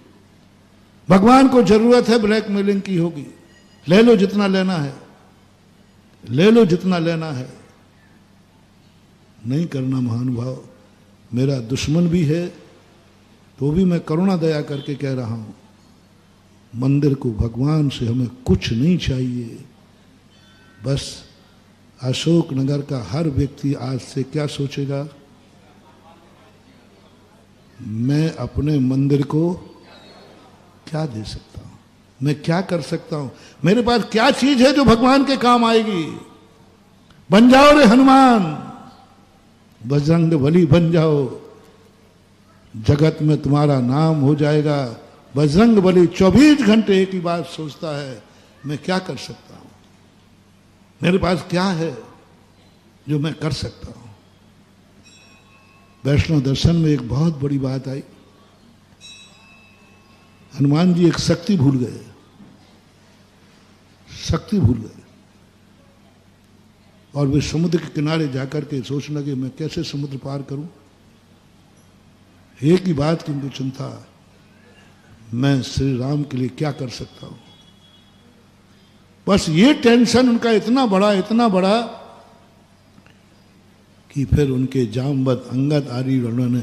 भगवान को जरूरत है, ब्लैकमेलिंग की होगी। ले लो जितना लेना है, ले लो जितना लेना है। नहीं करना महानुभाव। मेरा दुश्मन भी है तो भी मैं करुणा दया करके कह रहा हूं, मंदिर को, भगवान से हमें कुछ नहीं चाहिए। बस अशोक नगर का हर व्यक्ति आज से क्या सोचेगा, मैं अपने मंदिर को क्या दे सकता हूं, मैं क्या कर सकता हूं, मेरे पास क्या चीज है जो भगवान के काम आएगी। बन जाओ रे हनुमान, बजरंग बली बन जाओ, जगत में तुम्हारा नाम हो जाएगा। बजरंग बली 24 घंटे एक ही बात सोचता है, मैं क्या कर सकता हूं, मेरे पास क्या है जो मैं कर सकता हूं। वैष्णव दर्शन में एक बहुत बड़ी बात आई। हनुमान जी एक शक्ति भूल गए, शक्ति भूल गए, और वे समुद्र के किनारे जाकर के सोचने लगे मैं कैसे समुद्र पार करूं। एक ही बात की उनको चिंता, मैं श्री राम के लिए क्या कर सकता हूं। बस ये टेंशन उनका इतना बड़ा कि फिर उनके जामवंत अंगद आदि ने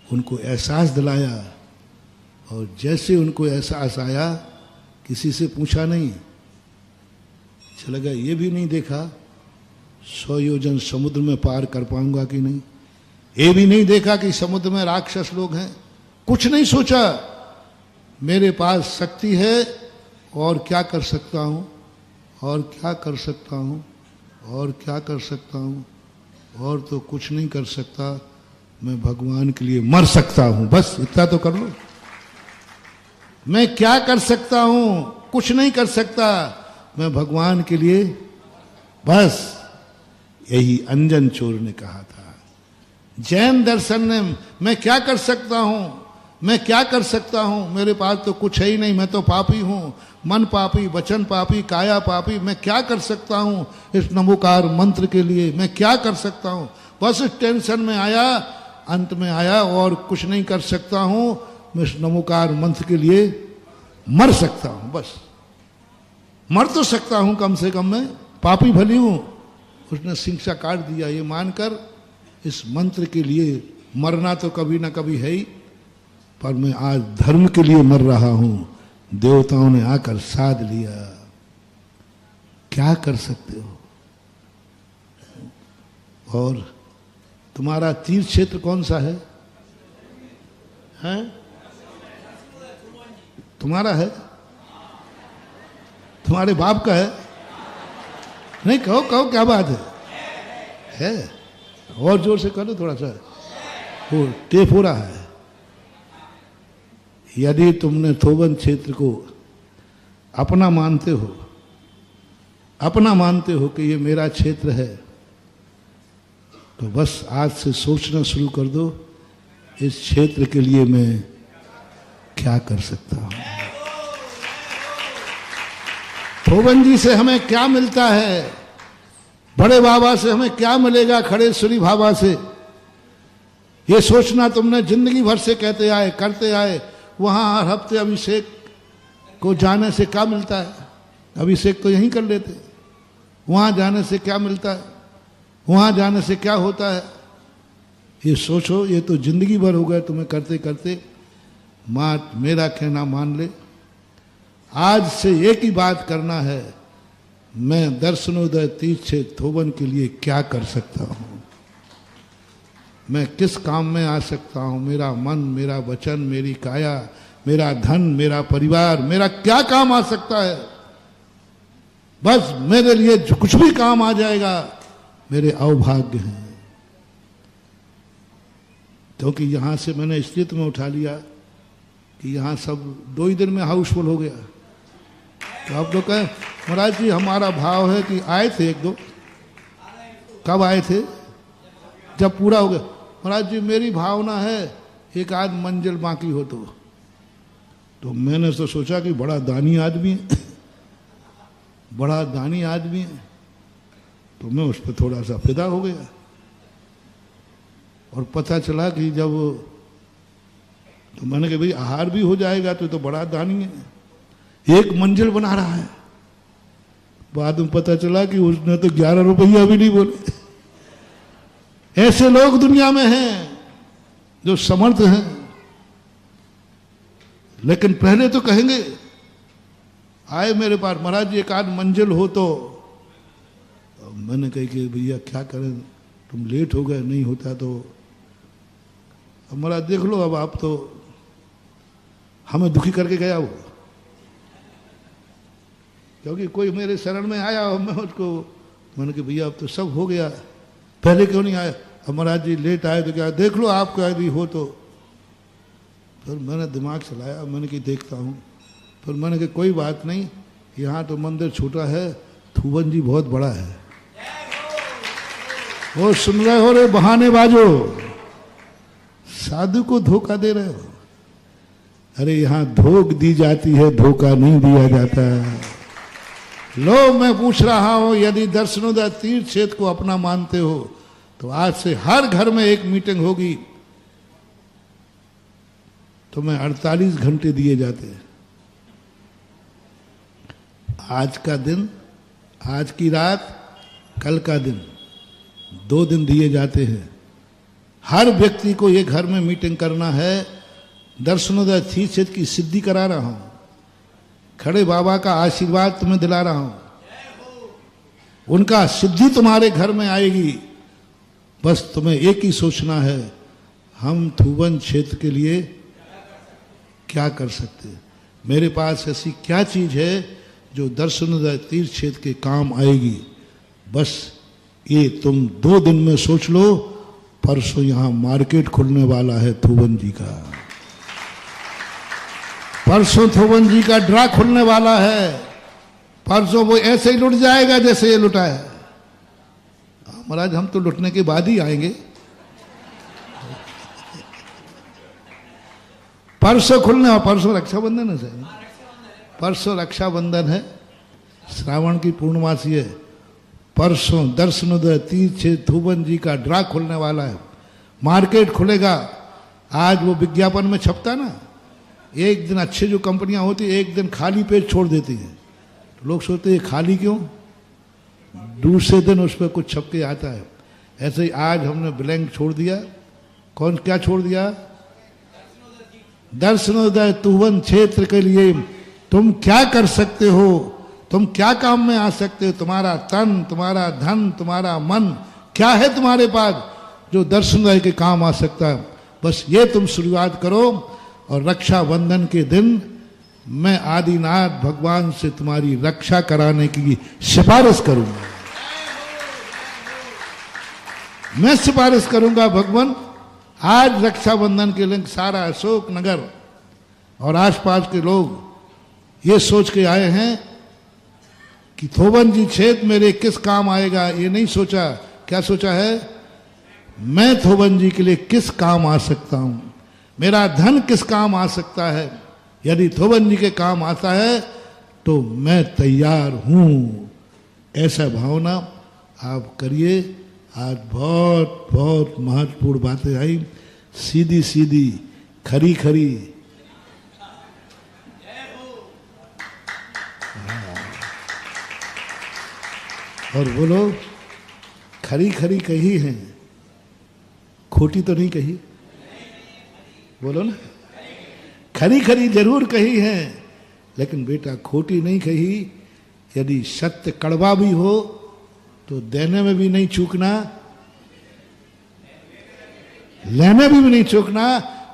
उनको एहसास दिलाया, और जैसे उनको एहसास आया, किसी से पूछा नहीं, चला गया, ये भी नहीं देखा 100 योजन समुद्र में पार कर पाऊंगा कि नहीं। ये भी नहीं देखा कि समुद्र में राक्षस लोग हैं, कुछ नहीं सोचा। मेरे पास शक्ति है और क्या कर सकता हूं, और क्या कर सकता हूं, और क्या कर सकता हूं, और तो कुछ नहीं कर सकता। मैं भगवान के लिए मर सकता हूं, बस इतना तो कर लो। मैं क्या कर सकता हूं, कुछ नहीं कर सकता, मैं भगवान के लिए बस। यही अंजन चोर ने कहा था। जैन दर्शन ने मैं क्या कर सकता हूं, मैं क्या कर सकता हूं, मेरे पास तो कुछ है ही नहीं, मैं तो पापी हूं, मन पापी, वचन पापी, काया पापी, मैं क्या कर सकता हूं इस नमोकार मंत्र के लिए, मैं क्या कर सकता हूं। बस इस टेंशन में आया, अंत में आया और कुछ नहीं कर सकता हूं, मैं इस नमोकार मंत्र के लिए मर सकता हूं, बस मर तो सकता हूं, कम से कम मैं पापी भली हूं। उसने शिक्षा काट दिया ये मानकर इस मंत्र के लिए मरना तो कभी ना कभी है ही, पर मैं आज धर्म के लिए मर रहा हूं। देवताओं ने आकर साध लिया। क्या कर सकते हो। और तुम्हारा तीर्थ क्षेत्र कौन सा है? हैं? तुम्हारा है? तुम्हारे बाप का है? नहीं, कहो कहो, क्या बात है? और जोर से करो थोड़ा सा, वो टेप हो रहा है। यदि तुमने थोबन क्षेत्र को अपना मानते हो, अपना मानते हो कि ये मेरा क्षेत्र है, तो बस आज से सोचना शुरू कर दो, इस क्षेत्र के लिए मैं क्या कर सकता हूं। थोबन जी से हमें क्या मिलता है, बड़े बाबा से हमें क्या मिलेगा, खड़ेश्वरी बाबा से, ये सोचना तुमने जिंदगी भर से कहते आए, करते आए। वहां हर हफ्ते अभिषेक को जाने से क्या मिलता है? अभिषेक तो यहीं कर लेते। वहां जाने से क्या मिलता है? वहां जाने से क्या होता है? ये सोचो, ये तो जिंदगी भर हो गए तुम्हें करते करते। मेरा कहना मान ले, आज से एक ही बात करना है, मैं दर्शनोदय तीर्थ क्षेत्र थोबन के लिए क्या कर सकता हूं, मैं किस काम में आ सकता हूं, मेरा मन, मेरा वचन, मेरी काया, मेरा धन, मेरा परिवार, मेरा क्या काम आ सकता है। बस मेरे लिए जो कुछ भी काम आ जाएगा मेरे अवभाग्य हैं। क्योंकि यहां से मैंने इसलिए तुम्हें उठा लिया कि यहां सब 2 ही दिन में हाउसफुल हो गया। तो आप लोग कहें महाराज जी हमारा भाव है कि आए थे 1-2, कब आए थे? जब पूरा हो गया। महाराज जी मेरी भावना है एक आध मंजिल बाकी हो तो मैंने तो सोचा कि बड़ा दानी आदमी है बड़ा दानी आदमी है, तो मैं उस पर थोड़ा सा फिदा हो गया। और पता चला कि जब तो मैंने कहा भाई आहार भी हो जाएगा तो बड़ा दानी है, 1 मंजिल बना रहा है। बाद में पता चला कि उसने तो 11 रुपया भी नहीं बोले। ऐसे लोग दुनिया में हैं जो समर्थ हैं, लेकिन पहले तो कहेंगे आए मेरे पास महाराज जी 1 आध मंजिल हो तो। मैंने कहा कि भैया क्या करें, तुम लेट हो गए, नहीं होता तो अब महाराज देख लो, अब आप तो हमें दुखी करके गया वो, क्योंकि कोई मेरे शरण में आया और मैं उसको मैंने कहा भैया अब तो सब हो गया, पहले क्यों नहीं आया? अब महाराज जी लेट आए तो क्या देख लो आपका यदि हो तो। फिर मैंने दिमाग चलाया, मैंने कि देखता हूँ। फिर मैंने कहा कोई बात नहीं, यहाँ तो मंदिर छोटा है, थोबन जी बहुत बड़ा है। वो सुन रहे हो रे बहानेबाजो, साधु को धोखा दे रहे हो। अरे यहाँ धोख दी जाती है, धोखा नहीं दिया जाता। लो मैं पूछ रहा हूं, यदि दर्शनोदय तीर्थ क्षेत्र को अपना मानते हो तो आज से हर घर में एक मीटिंग होगी, तुम्हें 48 घंटे दिए जाते हैं। आज का दिन, आज की रात, कल का दिन, 2 दिन दिए जाते हैं। हर व्यक्ति को ये घर में मीटिंग करना है। दर्शनोदय तीर्थ क्षेत्र की सिद्धि करा रहा हूं, खड़े बाबा का आशीर्वाद तुम्हें दिला रहा हूं। उनका सिद्धि तुम्हारे घर में आएगी। बस तुम्हें एक ही सोचना है, हम थुवन क्षेत्र के लिए क्या कर सकते हैं। मेरे पास ऐसी क्या चीज है जो दर्शनोदय तीर्थ क्षेत्र के काम आएगी। बस ये तुम 2 दिन में सोच लो। परसों यहां मार्केट खुलने वाला है थुवन जी का। परसों थुवन जी का ड्रा खुलने वाला है। परसों वो ऐसे ही लुट जाएगा जैसे ये लुटा है। महाराज हम तो लुटने के बाद ही आएंगे। परसों खुलने, और परसों रक्षाबंधन है सर। परसों रक्षाबंधन है, श्रावण की पूर्णमासी है। परसों दर्शनोदय तीर्थ क्षेत्र थुवन जी का ड्रा खुलने वाला है। मार्केट खुलेगा। आज वो विज्ञापन में छपता ना, एक दिन अच्छी जो कंपनियां होती है एक दिन खाली पेज छोड़ देती है। तो लोग सोचते हैं खाली क्यों, दूसरे दिन उस पर कुछ छप के आता है। ऐसे ही आज हमने ब्लैंक छोड़ दिया। कौन क्या छोड़ दिया? दर्शनोदय थुवन क्षेत्र के लिए तुम क्या कर सकते हो, तुम क्या काम में आ सकते हो। तुम्हारा तन, तुम्हारा धन, तुम्हारा मन क्या है तुम्हारे पास जो दर्शनोदय के काम आ सकता है। बस ये तुम शुरुआत करो और रक्षाबंधन के दिन मैं आदिनाथ भगवान से तुम्हारी रक्षा कराने की सिफारिश करूंगा। मैं सिफारिश करूंगा भगवान, आज रक्षाबंधन के लिए सारा अशोक नगर और आसपास के लोग ये सोच के आए हैं कि थुवन जी क्षेत्र मेरे किस काम आएगा। ये नहीं सोचा, क्या सोचा है, मैं थुवन जी के लिए किस काम आ सकता हूं, मेरा धन किस काम आ सकता है। यदि थुवन जी के काम आता है तो मैं तैयार हूं। ऐसा भावना आप करिए। आज बहुत बहुत महत्वपूर्ण बातें आई, सीधी सीधी, खरी खरी। और बोलो खरी खरी कही है, खोटी तो नहीं कही। बोलो ना, खरी खरी जरूर कही है, लेकिन बेटा खोटी नहीं कही। यदि सत्य कड़वा भी हो तो देने में भी नहीं चूकना, लेने में भी नहीं चूकना।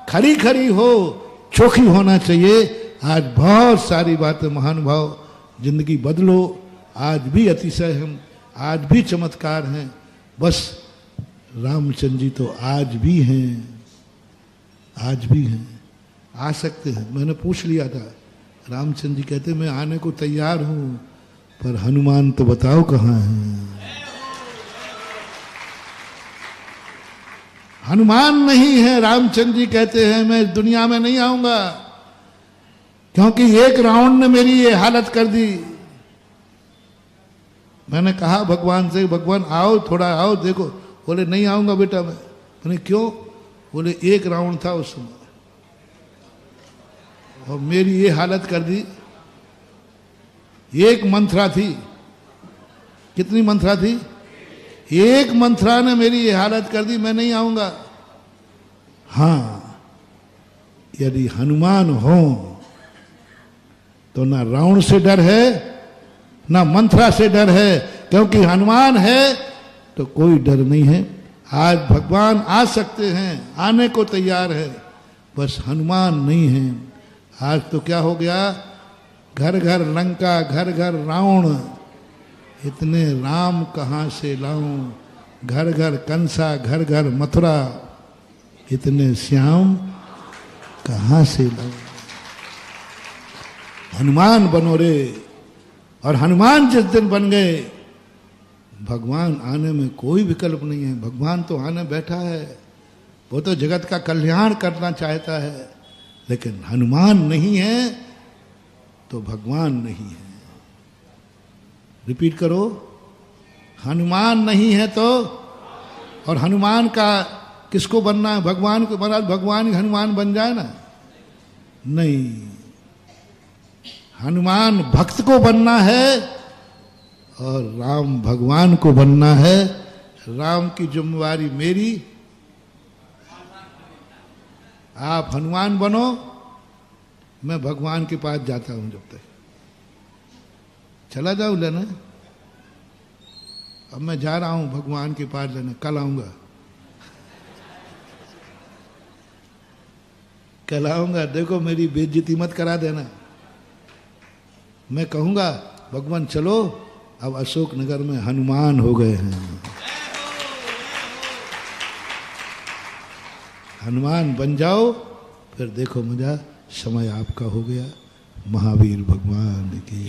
खरी खरी हो, चोखी होना चाहिए। आज बहुत सारी बातें महानुभाव, जिंदगी बदलो। आज भी अतिशय हम, आज भी चमत्कार हैं। बस रामचंद्र जी तो आज भी हैं, आज भी हैं, आ सकते हैं। मैंने पूछ लिया था, रामचंद्र जी कहते मैं आने को तैयार हूं, पर हनुमान तो बताओ कहां है। हनुमान नहीं है। रामचंद्र जी कहते हैं मैं दुनिया में नहीं आऊंगा, क्योंकि एक रावण ने मेरी ये हालत कर दी। मैंने कहा भगवान से, भगवान आओ, थोड़ा आओ देखो। बोले नहीं आऊंगा बेटा मैं। मैंने क्यों? बोले एक रावण था उस समय और मेरी ये हालत कर दी। एक मंथरा थी। कितनी मंथरा थी? एक मंथरा ने मेरी ये हालत कर दी, मैं नहीं आऊंगा। हाँ, यदि हनुमान हो तो ना रावण से डर है ना मंथरा से डर है, क्योंकि हनुमान है तो कोई डर नहीं है। आज भगवान आ सकते हैं, आने को तैयार है, बस हनुमान नहीं है। आज तो क्या हो गया, घर घर लंका, घर घर रावण। इतने राम कहाँ से लाऊं, घर घर कंसा, घर घर मथुरा, इतने श्याम कहाँ से लाऊं। हनुमान बनो रे। और हनुमान जिस दिन बन गए, भगवान आने में कोई विकल्प नहीं है। भगवान तो आने बैठा है, वो तो जगत का कल्याण करना चाहता है, लेकिन हनुमान नहीं है तो भगवान नहीं है। रिपीट करो, हनुमान नहीं है तो। और हनुमान का किसको बनना है? भगवान को। महाराज भगवान ही हनुमान बन जाए ना? नहीं, हनुमान भक्त को बनना है और राम भगवान को बनना है। राम की जिम्मेवारी मेरी, आप हनुमान बनो, मैं भगवान के पास जाता हूं। जब तक चला जाऊं लेना, अब मैं जा रहा हूं भगवान के पार लेने, कल आऊंगा, कल आऊंगा, देखो मेरी बेइज्जती मत करा देना। मैं कहूंगा भगवान चलो, अब अशोक नगर में हनुमान हो गए हैं, हनुमान बन जाओ, फिर देखो मजा, समय आपका हो गया। महावीर भगवान की